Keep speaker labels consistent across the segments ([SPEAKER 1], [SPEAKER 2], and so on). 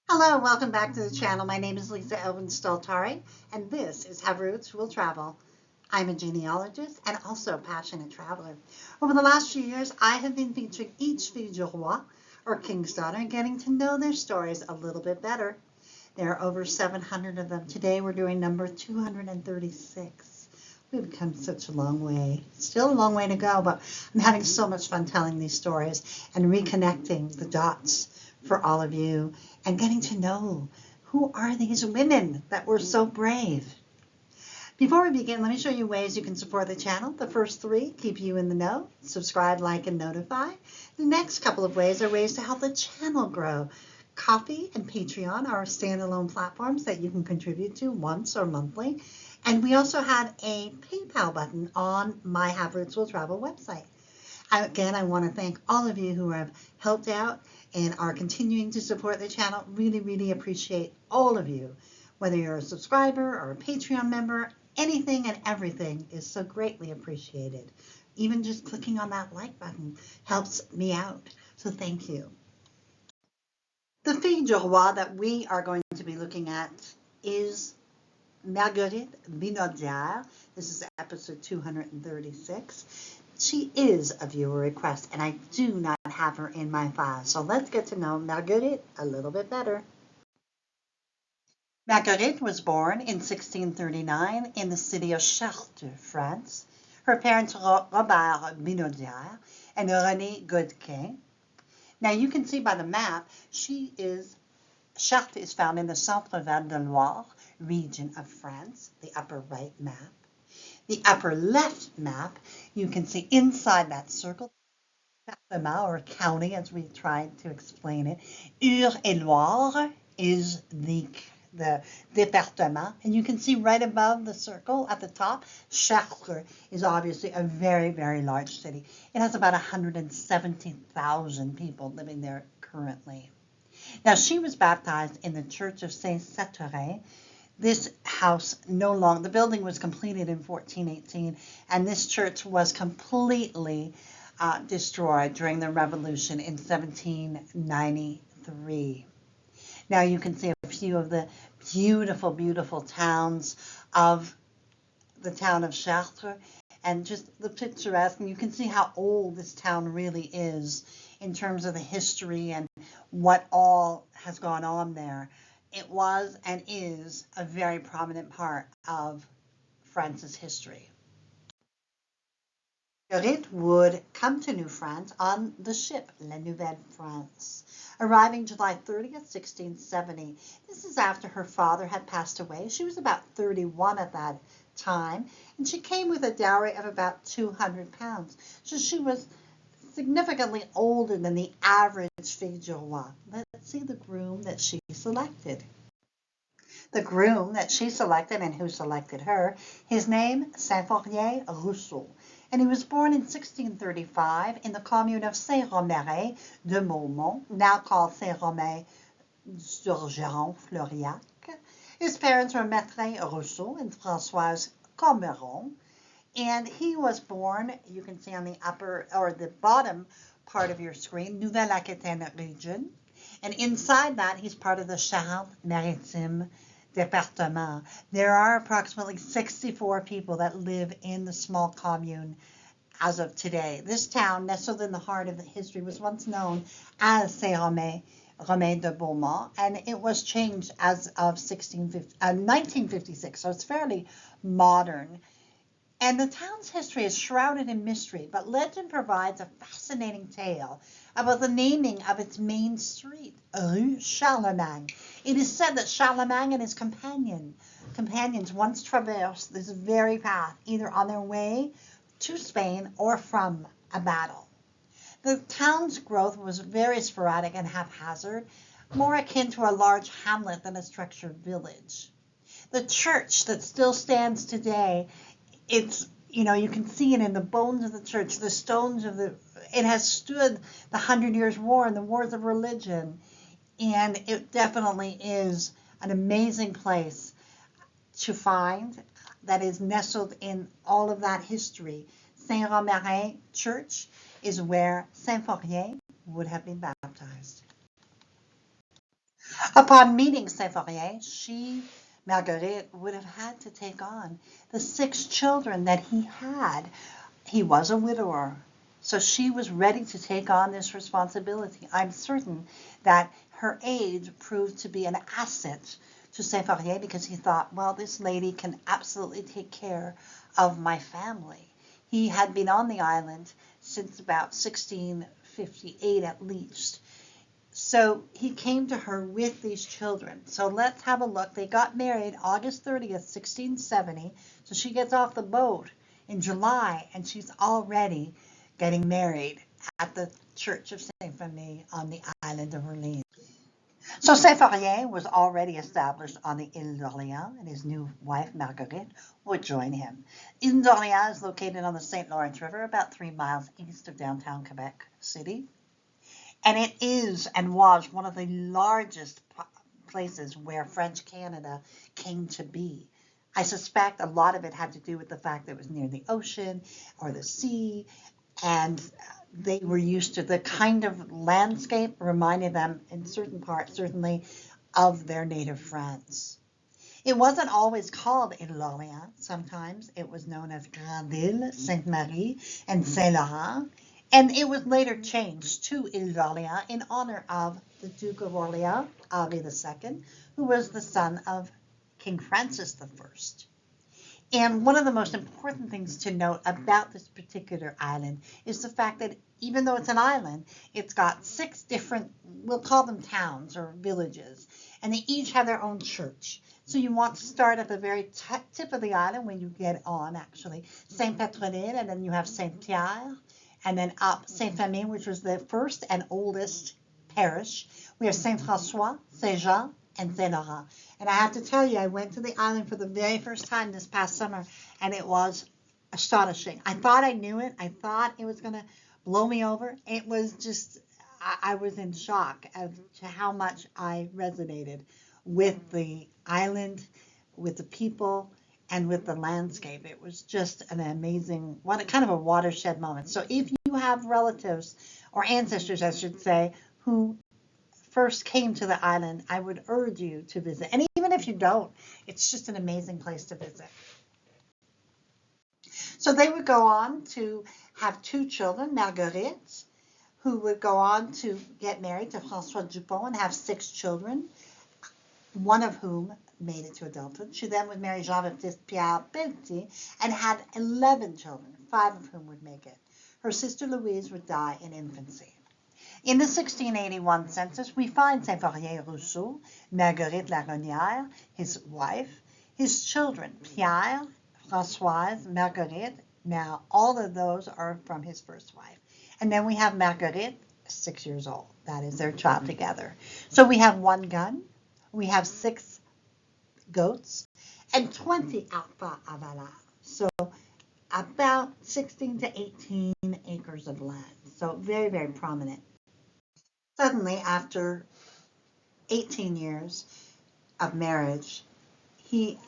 [SPEAKER 1] Hello, welcome back to the channel. My name is Lisa Elvin Staltari, and this is Have Roots Will Travel. I'm a genealogist and also a passionate traveler. Over the last few years, I have been featuring each fille du roi, or king's daughter, and getting to know their stories a little bit better. There are over 700 of them. Today we're doing number 236. We've come such a long way. Still a long way to go, but I'm having so much fun telling these stories and reconnecting the dots for all of you and getting to know who are these women that were so brave. Before we begin, let me show you ways you can support the channel. The first three keep you in the know. Subscribe, like, and notify. The next couple of ways are ways to help the channel grow. Ko-fi and Patreon are standalone platforms that you can contribute to once or monthly. And we also had a PayPal button on my Have Roots Will Travel website. Again, I want to thank all of you who have helped out and are continuing to support the channel. Really, really appreciate all of you. Whether you're a subscriber or a Patreon member, anything and everything is so greatly appreciated. Even just clicking on that like button helps me out. So thank you. The fille du roi that we are going to be looking at is Marguerite Binaudiere. This is episode 236. She is a viewer request, and I do not have her in my file. So let's get to know Marguerite a little bit better. Marguerite was born in 1639 in the city of Chartres, France. Her parents were Robert Binaudiere and René Godquin. Now you can see by the map, Chartres is found in the Centre-Val de Loire region of France, the upper right map. The upper left map, you can see inside that circle, département or county as we tried to explain it. Eure-et-Loire is the département, and you can see right above the circle at the top, Chartres is obviously a very, very large city. It has about 170,000 people living there currently. Now, she was baptized in the Church of Saint-Saturin. This house the building was completed in 1418, and this church was completely destroyed during the Revolution in 1793. Now you can see a few of the beautiful, beautiful towns of the town of Chartres, and just the picturesque, and you can see how old this town really is in terms of the history and what all has gone on there. It was and is a very prominent part of France's history. Marguerite would come to New France on the ship La Nouvelle France, arriving July 30th, 1670. This is after her father had passed away. She was about 31 at that time, and she came with a dowry of about 200 pounds. So she was significantly older than the average fille du roi. Let's see the groom that she selected. The groom that she selected and who selected her, his name, Saint-Fourier Rousseau, and he was born in 1635 in the commune of Saint-Romain de Maumont, now called Saint-Romain-sur-Giron-Fleuriac. His parents were Maître Rousseau and Françoise Comberon, and he was born, you can see on the upper or the bottom part of your screen, Nouvelle-Aquitaine region, and inside that he's part of the Charente-Maritime Département. There are approximately 64 people that live in the small commune as of today. This town, nestled in the heart of the history, was once known as Saint-Romain de Beaumont, and it was changed as of 1956, so it's fairly modern. And the town's history is shrouded in mystery, but legend provides a fascinating tale about the naming of its main street, Rue Charlemagne. It is said that Charlemagne and his companions once traversed this very path, either on their way to Spain or from a battle. The town's growth was very sporadic and haphazard, more akin to a large hamlet than a structured village. The church that still stands today, you can see it in the bones of the church, the stones it has stood the 100 Years' War and the wars of religion, and it definitely is an amazing place to find that is nestled in all of that history. Saint-Romain Church is where Saint-Fourier would have been baptized. Upon meeting Saint-Fourier, Marguerite, would have had to take on the 6 children that he had. He was a widower, so she was ready to take on this responsibility. I'm certain that her age proved to be an asset to Saint-Fourier because he thought, well, this lady can absolutely take care of my family. He had been on the island since about 1658 at least. So he came to her with these children. So let's have a look. They got married August 30th, 1670. So she gets off the boat in July, and she's already getting married at the Church of Saint Famille on the island of Orleans. So Saint-Fourier was already established on the Ile d'Orléans, and his new wife, Marguerite, would join him. Ile d'Orléans is located on the St. Lawrence River, about 3 miles east of downtown Quebec City. And it is and was one of the largest places where French Canada came to be. I suspect a lot of it had to do with the fact that it was near the ocean or the sea, and they were used to the kind of landscape reminded them in certain parts, certainly, of their native France. It wasn't always called Ile-d'Orléans. Sometimes it was known as Grand'Île, Sainte-Marie, and Saint-Laurent. And it was later changed to Ile-d'Orléans in honor of the Duke of Orleans, Henri II, who was the son of King Francis I. And one of the most important things to note about this particular island is the fact that even though it's an island, it's got 6 different, we'll call them towns or villages, and they each have their own church. So you want to start at the very tip of the island when you get on, actually, Saint-Pétronille, and then you have Saint-Pierre, and then up Saint-Famille, which was the first and oldest parish. We have Saint-François, Saint-Jean, and Saint-Laurent. And I have to tell you, I went to the island for the very first time this past summer, and it was astonishing. I thought I knew it. I thought it was going to blow me over. It was just, I was in shock as to how much I resonated with the island, with the people, and with the landscape. It was just an amazing, what kind of a watershed moment. So if you have relatives, or ancestors, I should say, who first came to the island, I would urge you to visit. And even if you don't, it's just an amazing place to visit. So they would go on to have 2 children, Marguerite, who would go on to get married to François Dupont and have 6 children, one of whom made it to adulthood. She then would marry Jean-Baptiste Pierre Pelletier and had 11 children, 5 of whom would make it. Her sister Louise would die in infancy. In the 1681 census, we find Saint-Fourier Rousseau, Marguerite Laronnière, his wife, his children, Pierre, Françoise, Marguerite. Now, all of those are from his first wife. And then we have Marguerite, 6 years old. That is their child together. So we have 1 gun, we have 6 goats, and 20 alpha avala. So about 16 to 18 acres of land. So very, very prominent. Suddenly, after 18 years of marriage, he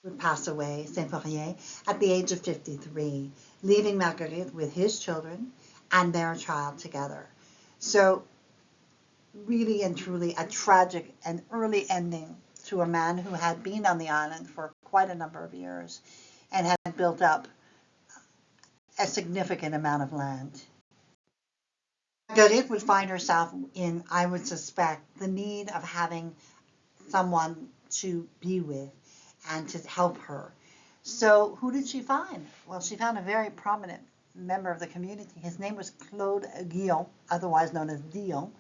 [SPEAKER 1] would pass away, Saint-Fourier, at the age of 53, leaving Marguerite with his children and their child together. So really and truly a tragic and early ending to a man who had been on the island for quite a number of years and had built up a significant amount of land. Marguerite would find herself in, I would suspect, the need of having someone to be with and to help her. So who did she find? Well, she found a very prominent member of the community. His name was Claude Guillon, otherwise known as Dion,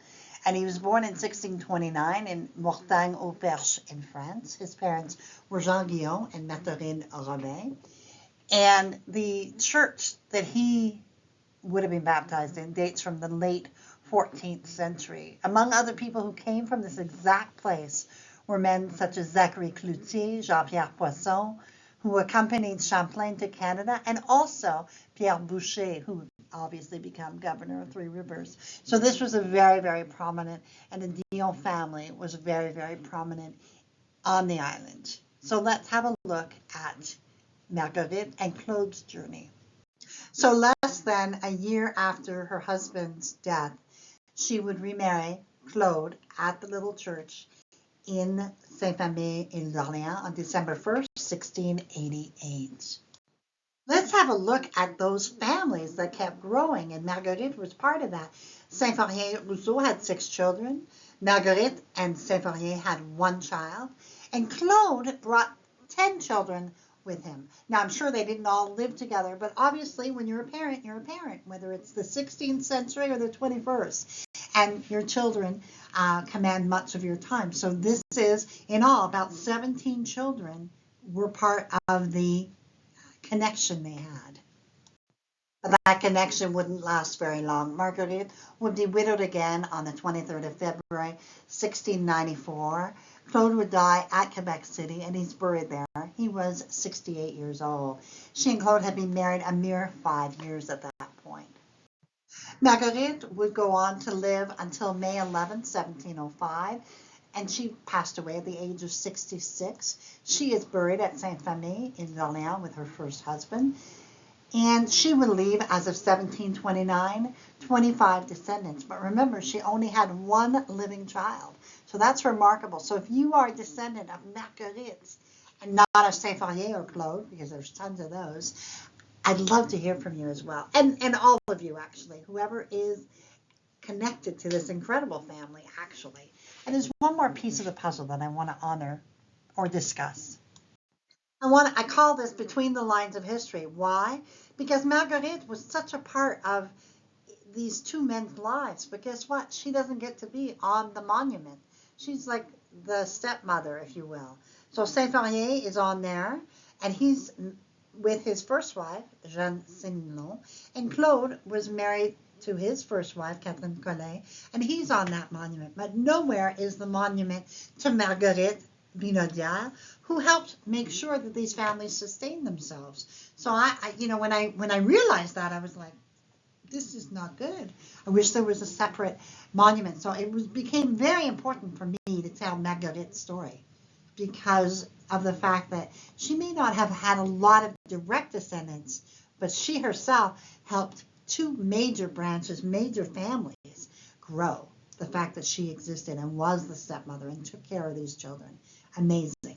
[SPEAKER 1] and he was born in 1629 in Mortagne-au-Perche in France. His parents were Jean Guillon and Matherine Robin. And the church that he would have been baptized in dates from the late 14th century. Among other people who came from this exact place were men such as Zachary Cloutier, Jean-Pierre Poisson, who accompanied Champlain to Canada, and also Pierre Boucher, who obviously became governor of Three Rivers. So this was a very, very prominent, and the Dion family was very, very prominent on the island. So let's have a look at Marguerite and Claude's journey. So less than a year after her husband's death, she would remarry Claude at the little church in Saint-Famille-in-Orléans on December 1st, 1688. Let's have a look at those families that kept growing, and Marguerite was part of that. Saint-Fourien-Rousseau had 6 children. Marguerite and Saint-Fourien had 1 child, and Claude brought 10 children with him. Now, I'm sure they didn't all live together, but obviously when you're a parent, whether it's the 16th century or the 21st, and your children command much of your time. So this is, in all, about 17 children were part of the connection they had. But that connection wouldn't last very long. Marguerite would be widowed again on the 23rd of February, 1694. Claude would die at Quebec City, and he's buried there. He was 68 years old. She and Claude had been married a mere 5 years at that point. Marguerite would go on to live until May 11, 1705, and she passed away at the age of 66. She is buried at Saint-Famille in Orléans with her first husband. And she would leave, as of 1729, 25 descendants. But remember, she only had 1 living child. So that's remarkable. So if you are a descendant of Marguerite and not of Saint-Fourien or Claude, because there's tons of those, I'd love to hear from you as well. And all of you, actually, whoever is connected to this incredible family, actually. And there's one more piece of the puzzle that I want to honor or discuss. I call this Between the Lines of History. Why? Because Marguerite was such a part of these 2 men's lives. But guess what? She doesn't get to be on the monument. She's like the stepmother, if you will. So Saint-Fourien is on there, and he's with his first wife, Jeanne Simon, and Claude was married to his first wife, Catherine Collet, and he's on that monument. But nowhere is the monument to Marguerite Binaudiere, who helped make sure that these families sustain themselves. So when I realized that, I was like, this is not good. I wish there was a separate monument. So it became very important for me to tell Marguerite's story, because of the fact that she may not have had a lot of direct descendants, but she herself helped 2 major branches, major families grow. The fact that she existed and was the stepmother and took care of these children. Amazing.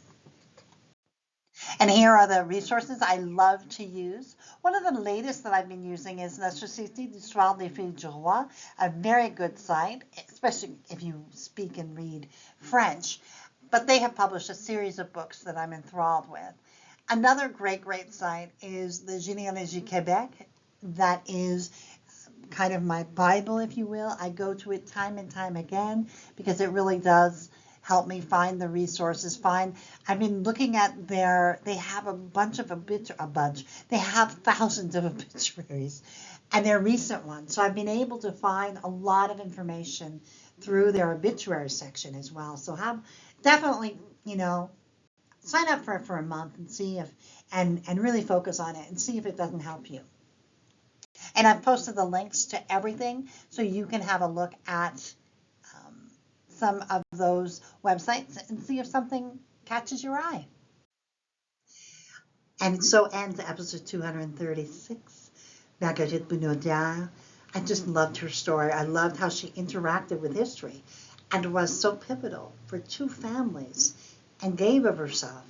[SPEAKER 1] And here are the resources I love to use. One of the latest that I've been using is La Société d'Histoire des Filles du Roi, a very good site, especially if you speak and read French. But they have published a series of books that I'm enthralled with. Another great site is the Généalogie Québec. That is kind of my Bible, if you will. I go to it time and time again because it really does help me find the resources. I've been looking at they have they have thousands of obituaries, and they're recent ones. So I've been able to find a lot of information through their obituary section as well. So definitely, sign up for it for a month and see if, and really focus on it and see if it doesn't help you. And I've posted the links to everything so you can have a look at some of those websites and see if something catches your eye. And so ends episode 236, Marguerite Binaudiere. I just loved her story. I loved how she interacted with history and was so pivotal for 2 families and gave of herself.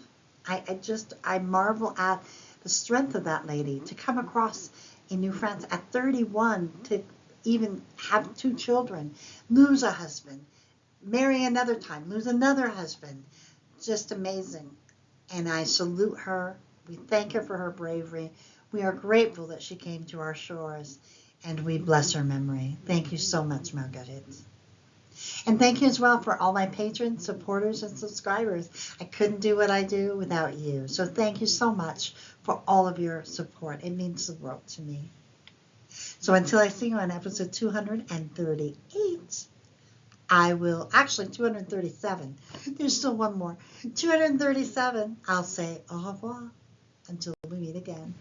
[SPEAKER 1] I marvel at the strength of that lady to come across in New France at 31, to even have 2 children, lose a husband, marry another time, lose another husband. Just amazing. And I salute her. We thank her for her bravery. We are grateful that she came to our shores, and we bless her memory. Thank you so much, Marguerite. And thank you as well for all my patrons, supporters, and subscribers. I couldn't do what I do without you. So thank you so much for all of your support. It means the world to me. So until I see you on episode 238, actually 237. There's still one more. 237, I'll say au revoir until we meet again.